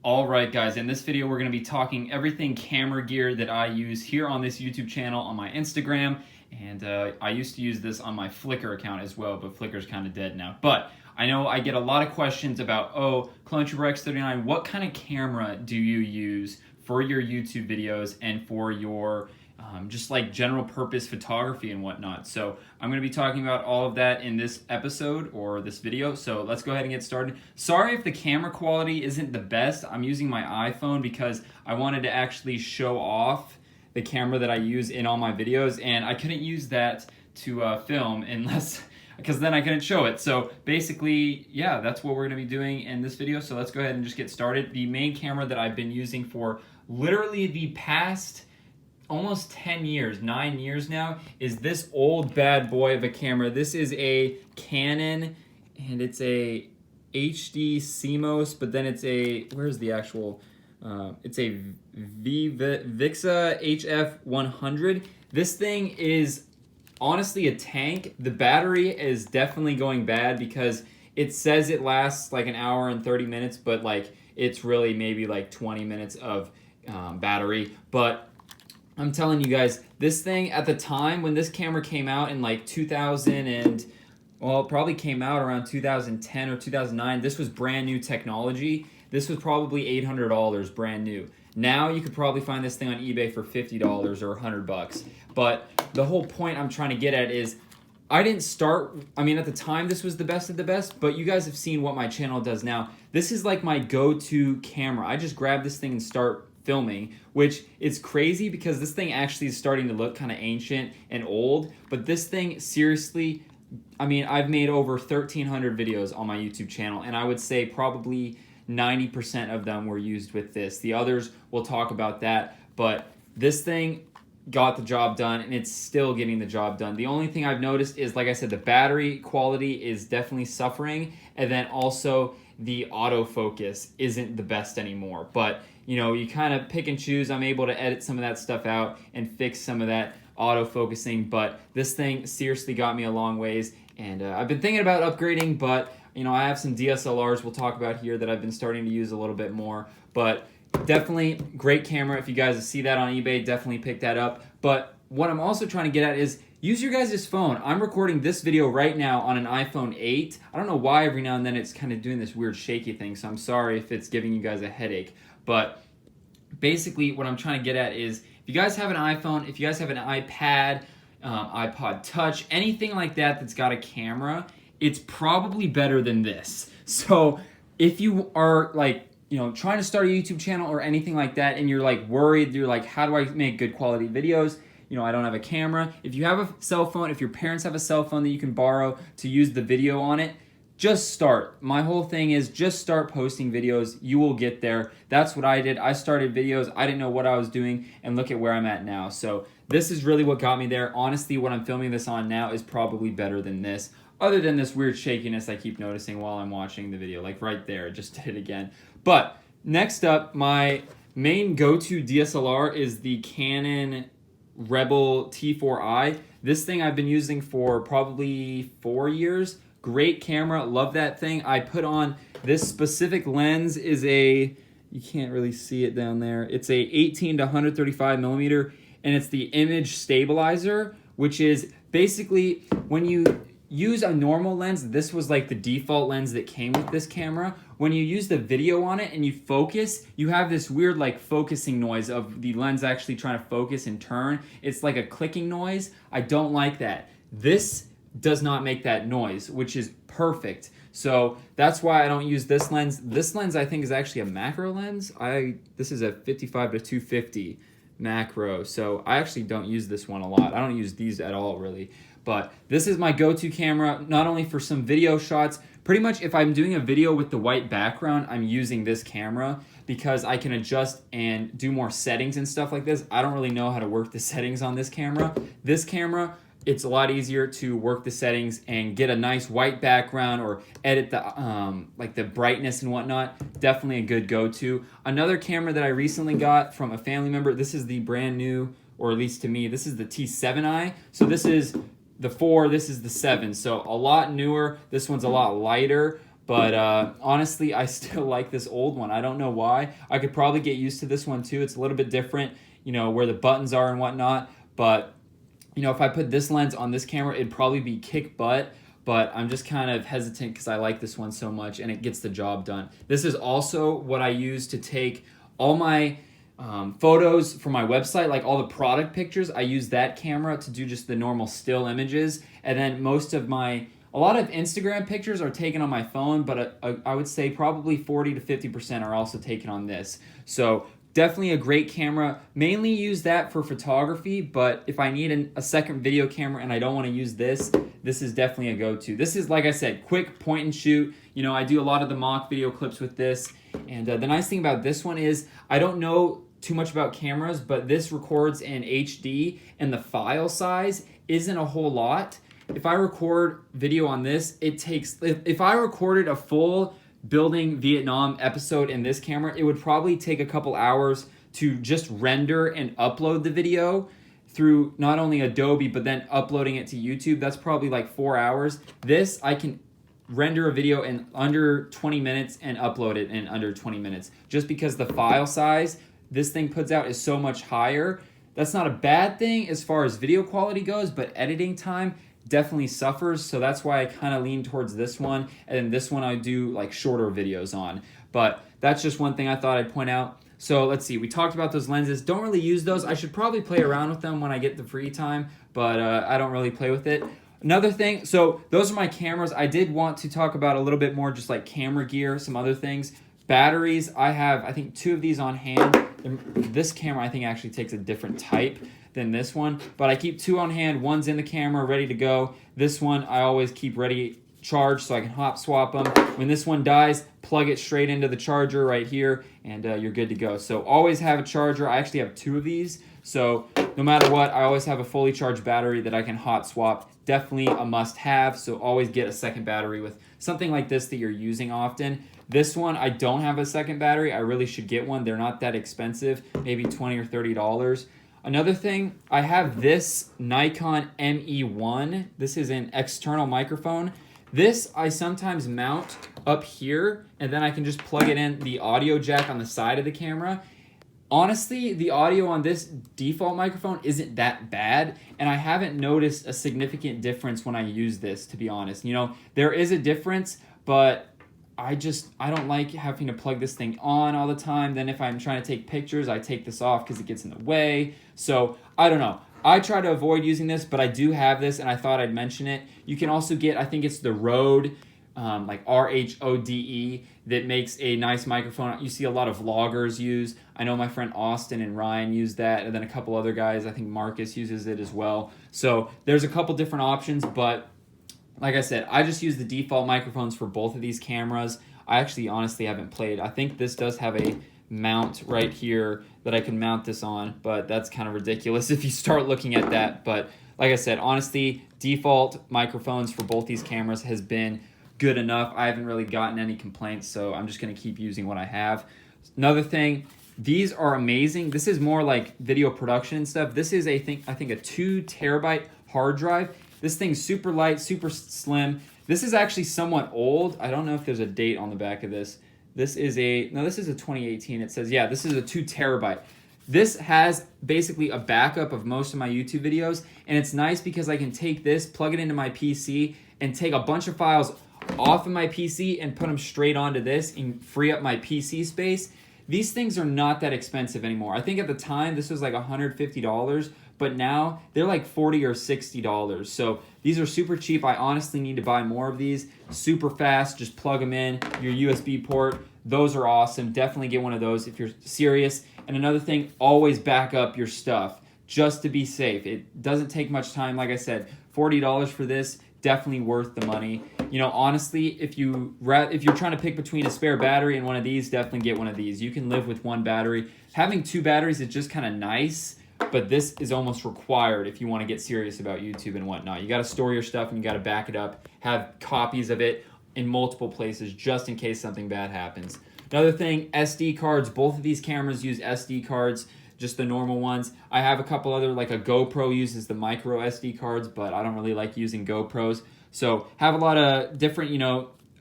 Alright guys, in this video we're going to be talking everything camera gear that I use here on this YouTube channel, on my Instagram, and I used to use this on my Flickr account as well, but Flickr's kind of dead now. But I know I get a lot of questions about, Clone Trooper X39, what kind of camera do you use for your YouTube videos and for your just like general purpose photography and whatnot. So I'm going to be talking about all of that in this episode or this video. So let's go ahead and get started. Sorry if the camera quality isn't the best. I'm using my iPhone because I wanted to actually show off the camera that I use in all my videos, and I couldn't use that to film unless because then I couldn't show it. So basically, yeah, that's what we're going to be doing in this video. So let's go ahead and just get started. The main camera that I've been using for literally the past almost 10 years, 9 years now, is this old bad boy of a camera. This is a Canon, and it's a HD CMOS, but then it's a, where's the actual, it's a Vixa HF100. This thing is honestly a tank. The battery is definitely going bad because it says it lasts like an hour and 30 minutes, but like it's really maybe like 20 minutes of battery. But I'm telling you guys, this thing at the time when this camera came out in like 2000 and, well, it probably came out around 2010 or 2009. This was brand new technology. This was probably $800 brand new. Now you could probably find this thing on eBay for $50 or $100. But the whole point I'm trying to get at is I didn't start, I mean, at the time this was the best of the best, but you guys have seen what my channel does now. This is like my go-to camera. I just grab this thing and start filming, which is crazy because this thing actually is starting to look kind of ancient and old, but this thing, seriously, I mean, I've made over 1,300 videos on my YouTube channel, and I would say probably 90% of them were used with this. The others, we'll talk about that, but this thing got the job done, and it's still getting the job done. The only thing I've noticed is, like I said, the battery quality is definitely suffering, and then also the autofocus isn't the best anymore. But you know, you kind of pick and choose. I'm able to edit some of that stuff out and fix some of that autofocusing, but this thing seriously got me a long ways, and I've been thinking about upgrading, but you know, I have some DSLRs we'll talk about here that I've been starting to use a little bit more, but definitely great camera. If you guys see that on eBay, definitely pick that up. But what I'm also trying to get at is use your guys' phone. I'm recording this video right now on an iPhone 8. I don't know why every now and then it's kind of doing this weird shaky thing, so I'm sorry if it's giving you guys a headache. But basically what I'm trying to get at is if you guys have an iPhone, if you guys have an iPad, iPod Touch, anything like that that's got a camera, it's probably better than this. So if you are like, you know, trying to start a YouTube channel or anything like that, and you're like worried, you're like, how do I make good quality videos? You know, I don't have a camera. If you have a cell phone, if your parents have a cell phone that you can borrow to use the video on it, just start. My whole thing is just start posting videos. You will get there. That's what I did. I started videos. I didn't know what I was doing, and look at where I'm at now. So this is really what got me there. Honestly, what I'm filming this on now is probably better than this, other than this weird shakiness I keep noticing while I'm watching the video. Like right there, it just did it again. But next up, my main go-to DSLR is the Canon Rebel T4i. This thing I've been using for probably 4 years. Great camera, love that thing. I put on this specific lens is a, you can't really see it down there. It's a 18 to 135 millimeter, and it's the image stabilizer, which is basically when you use a normal lens, this was like the default lens that came with this camera. When you use the video on it and you focus, you have this weird like focusing noise of the lens actually trying to focus and turn. It's like a clicking noise. I don't like that. This does not make that noise, which is perfect. So that's why I don't use this lens. This lens I think is actually a macro lens. This is a 55 to 250 macro, so I actually don't use this one a lot. I don't use these at all really. But this is my go-to camera, not only for some video shots. Pretty much if I'm doing a video with the white background, I'm using this camera because I can adjust and do more settings and stuff like this. I don't really know how to work the settings on this camera. This camera, it's a lot easier to work the settings and get a nice white background or edit the like the brightness and whatnot. Definitely a good go-to. Another camera that I recently got from a family member, this is the brand new, or at least to me, this is the T7i. So this is the 4, this is the 7. So a lot newer. This one's a lot lighter. But honestly, I still like this old one. I don't know why. I could probably get used to this one too. It's a little bit different, you know, where the buttons are and whatnot. But, you know, if I put this lens on this camera, it'd probably be kick butt. But I'm just kind of hesitant because I like this one so much and it gets the job done. This is also what I use to take all my photos for my website, like all the product pictures. I use that camera to do just the normal still images. And then a lot of Instagram pictures are taken on my phone, but I would say probably 40 to 50% are also taken on this. So definitely a great camera. Mainly use that for photography, but if I need a second video camera and I don't want to use this, this is definitely a go-to. This is, like I said, quick point and shoot. You know, I do a lot of the mock video clips with this. And the nice thing about this one is I don't know too much about cameras, but this records in HD and the file size isn't a whole lot. If I record video on this, if I recorded a full Building Vietnam episode in this camera, it would probably take a couple hours to just render and upload the video through not only Adobe, but then uploading it to YouTube. That's probably like 4 hours. This, I can render a video in under 20 minutes and upload it in under 20 minutes. Just because the file size this thing puts out is so much higher. That's not a bad thing as far as video quality goes, but editing time definitely suffers, so that's why I kind of lean towards this one, and then this one I do like shorter videos on. But that's just one thing I thought I'd point out. So let's see, we talked about those lenses. Don't really use those. I should probably play around with them when I get the free time, but I don't really play with it. Another thing, so those are my cameras. I did want to talk about a little bit more just like camera gear, some other things. Batteries, I have, I think, 2 of these on hand. This camera, I think, actually takes a different type than this one, but I keep 2 on hand. One's in the camera, ready to go. This one, I always keep ready charged so I can hop swap them. When this one dies, plug it straight into the charger right here, and you're good to go. So always have a charger. I actually have 2 of these, so no matter what, I always have a fully charged battery that I can hot swap. Definitely a must-have, so always get a second battery with something like this that you're using often. This one, I don't have a second battery. I really should get one. They're not that expensive, maybe $20 or $30. Another thing, I have this Nikon ME1. This is an external microphone. This I sometimes mount up here, and then I can just plug it in the audio jack on the side of the camera. Honestly, the audio on this default microphone isn't that bad, and I haven't noticed a significant difference when I use this, to be honest. You know, there is a difference, but I don't like having to plug this thing on all the time. Then if I'm trying to take pictures, I take this off because it gets in the way. So I don't know. I try to avoid using this, but I do have this, and I thought I'd mention it. You can also get, I think it's the Rode, like RHODE, that makes a nice microphone. You see a lot of vloggers use. I know my friend Austin and Ryan use that, and then a couple other guys. I think Marcus uses it as well. So there's a couple different options, but like I said, I just use the default microphones for both of these cameras. I actually honestly haven't played. I think this does have a mount right here that I can mount this on, but that's kind of ridiculous if you start looking at that. But like I said, honestly, default microphones for both these cameras has been good enough. I haven't really gotten any complaints, so I'm just going to keep using what I have. Another thing, these are amazing. This is more like video production and stuff. This is I think a 2 terabyte hard drive. This thing's super light, super slim. This is actually somewhat old. I don't know if there's a date on the back of this. This is a 2018. It says, yeah, this is a 2 terabyte. This has basically a backup of most of my YouTube videos, and it's nice because I can take this, plug it into my PC, and take a bunch of files off of my PC and put them straight onto this and free up my PC space. These things are not that expensive anymore. I think at the time this was like $150, but now they're like $40 or $60. So these are super cheap. I honestly need to buy more of these. Super fast, just plug them in, your USB port. Those are awesome. Definitely get one of those if you're serious. And another thing, always back up your stuff just to be safe. It doesn't take much time. Like I said, $40 for this, definitely worth the money. You know, honestly, if you're trying to pick between a spare battery and one of these, definitely get one of these. You can live with one battery. Having 2 batteries is just kind of nice, but this is almost required if you want to get serious about YouTube and whatnot. You got to store your stuff and you got to back it up. Have copies of it in multiple places just in case something bad happens. Another thing, SD cards. Both of these cameras use SD cards, just the normal ones. I have a couple other, like a GoPro uses the micro SD cards, but I don't really like using GoPros. So have a lot of different,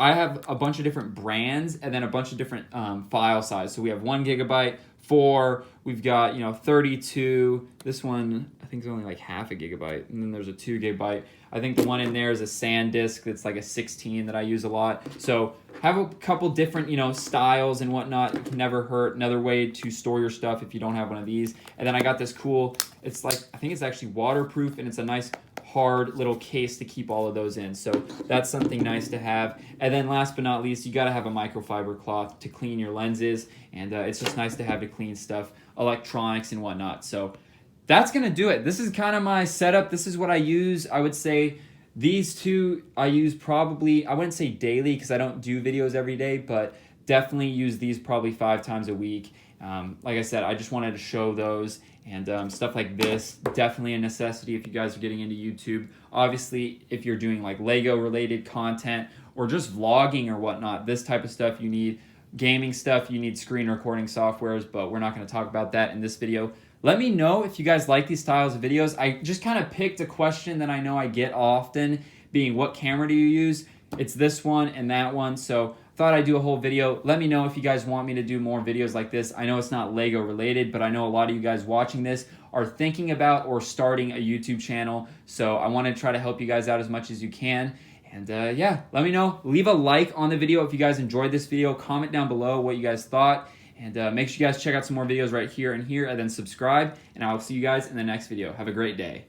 I have a bunch of different brands and then a bunch of different file size. So we have 1 gigabyte, 4, we've got, 32. This one I think is only like half a gigabyte, and then there's a 2 gigabyte. I think the one in there is a SanDisk that's like a 16 that I use a lot. So have a couple different, styles and whatnot. It can never hurt. Another way to store your stuff if you don't have one of these. And then I got this cool, it's like, I think it's actually waterproof, and it's a nice hard little case to keep all of those in. So that's something nice to have. And then last but not least, you got to have a microfiber cloth to clean your lenses. And it's just nice to have to clean stuff, electronics and whatnot. So that's going to do it. This is kind of my setup. This is what I use. I would say these two I use probably, I wouldn't say daily because I don't do videos every day, but definitely use these probably 5 times a week. Like I said, I just wanted to show those, and stuff like this, definitely a necessity if you guys are getting into YouTube. Obviously, if you're doing like Lego related content or just vlogging or whatnot, this type of stuff you need. Gaming stuff, you need screen recording softwares, but we're not going to talk about that in this video. Let me know if you guys like these styles of videos. I just kind of picked a question that I know I get often, being what camera do you use? It's this one and that one, so thought I'd do a whole video. Let me know if you guys want me to do more videos like this. I know it's not Lego related, but I know a lot of you guys watching this are thinking about or starting a YouTube channel, so I want to try to help you guys out as much as you can. And yeah, let me know. Leave a like on the video if you guys enjoyed this video. Comment down below what you guys thought. And make sure you guys check out some more videos right here and here, and then subscribe. And I'll see you guys in the next video. Have a great day.